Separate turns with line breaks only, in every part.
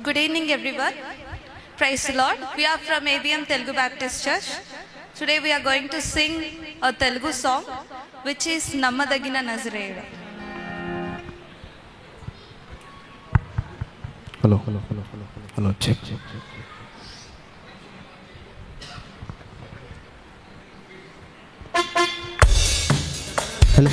Good evening, everyone. Praise the Lord. We are from ABM Telugu Baptist Church. Today we are going to sing a Telugu song, which is Nammadagina Nazareyuda.
Hello, check. Hello.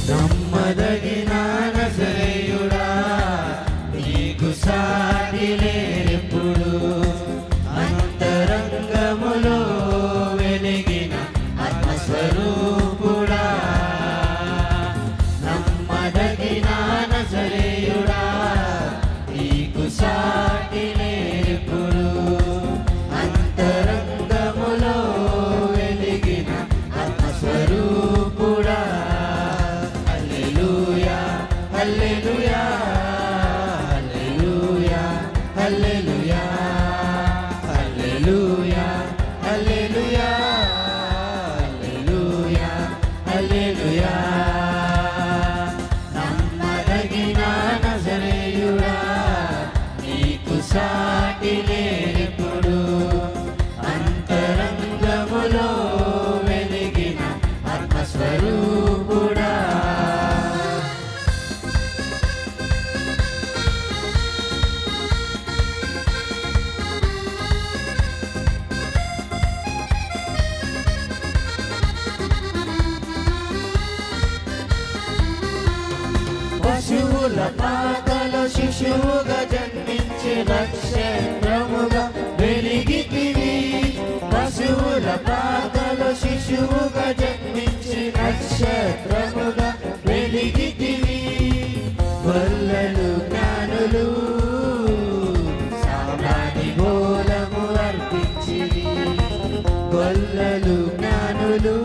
నమ్మదగిన నజరేయుడా నీకు సాటి లేనెప్పుడు అంతరంగములో వెలిగిన ఆత్మస్వరూపుడా నమ్మదగిన నజరేయుడా నీకు సాటి లేనెప్పుడు అంతరంగములో వెలిగిన ఆత్మస్వరూపుడా Hallelujah, hallelujah, hallelujah, hallelujah, hallelujah, hallelujah, hallelujah. నమ్మదగిన నజరేయుడా నీకు సాటి లేనెప్పుడు అంతరంగములో వెలిగిన ఆత్మస్వరూపుడా పశువుల పాకలో శిశువుగా జన్మించి నక్షత్రముగా వెలిగితివి పశువుల పాకలో శిశువుగా జన్మించి నక్షత్రముగా వెలిగితివి గొల్లలు జ్ఞానులు సామ్రాణి గోలము అర్పించిరి గొల్లలు జ్ఞానులు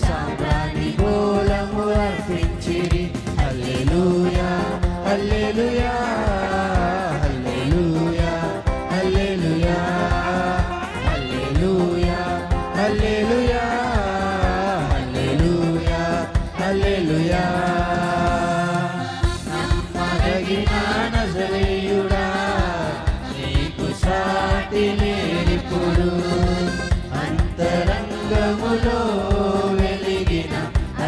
సామ్రాణి గోలము అర్పించిరి హల్లెలూయా hallelujah hallelujah hallelujah hallelujah hallelujah hallelujah హల్లెలూయా నమ్మదగిన నజరేయుడా నీకు సాటి లేనిప్పుడు అంతరంగములో వెలిగిన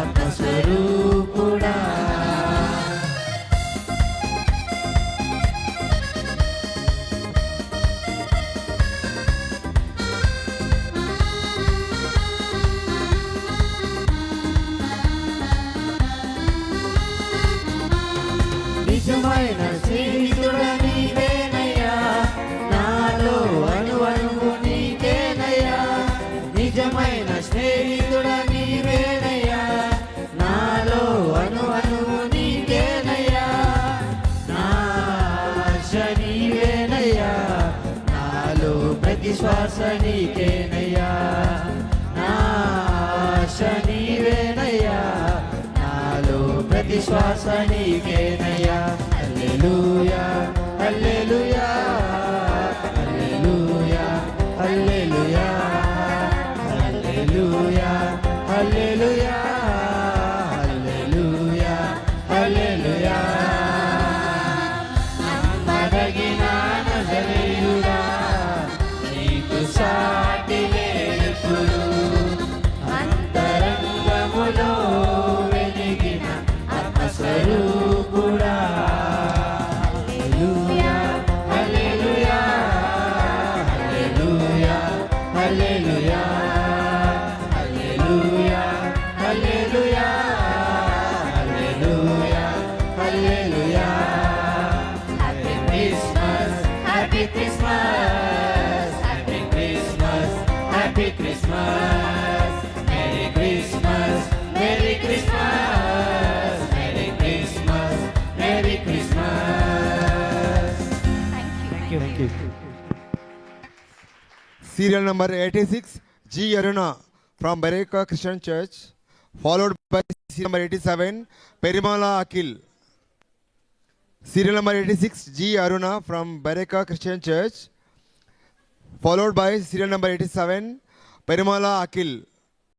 ఆత్మస్వరూపుడా నిజమైన స్నేహితుడ నీవేనయ్యా నాలో అణువణువు నీకేనయ్యా నిజమైన స్నేహితుడ నీవేనయ్యా నాలో అణువణువు నీకేనయ్యా నా ఆశ నీవేనయ్యా నాలో ప్రతి శ్వాస నీకేనయ్యా నా ఆశ నీవేనయ్యా నాలో ప్రతి శ్వాస నీకేనయ్యా హల్లెలూయా hallelujah hallelujah hallelujah hallelujah hallelujah hallelujah హల్లెలూయా నమ్మదగిన నజరేయుడా నీకు సాటి లేనెప్పుడు అంతరంగములో వెలిగిన ఆత్మస్వరూపుడా hallelujah hallelujah hallelujah hallelujah hallelujah hallelujah hallelujah hallelujah happy Christmas happy Christmas happy Christmas happy Christmas merry Christmas merry Christmas merry Christmas merry Christmas
Thank you.
Serial number 86, G. Aruna from Baraka Christian Church, followed
by serial number 87, Perimala Akil. Serial number 86, G. Aruna from Bareka Christian Church. Followed by serial number 87, Perimala Akil.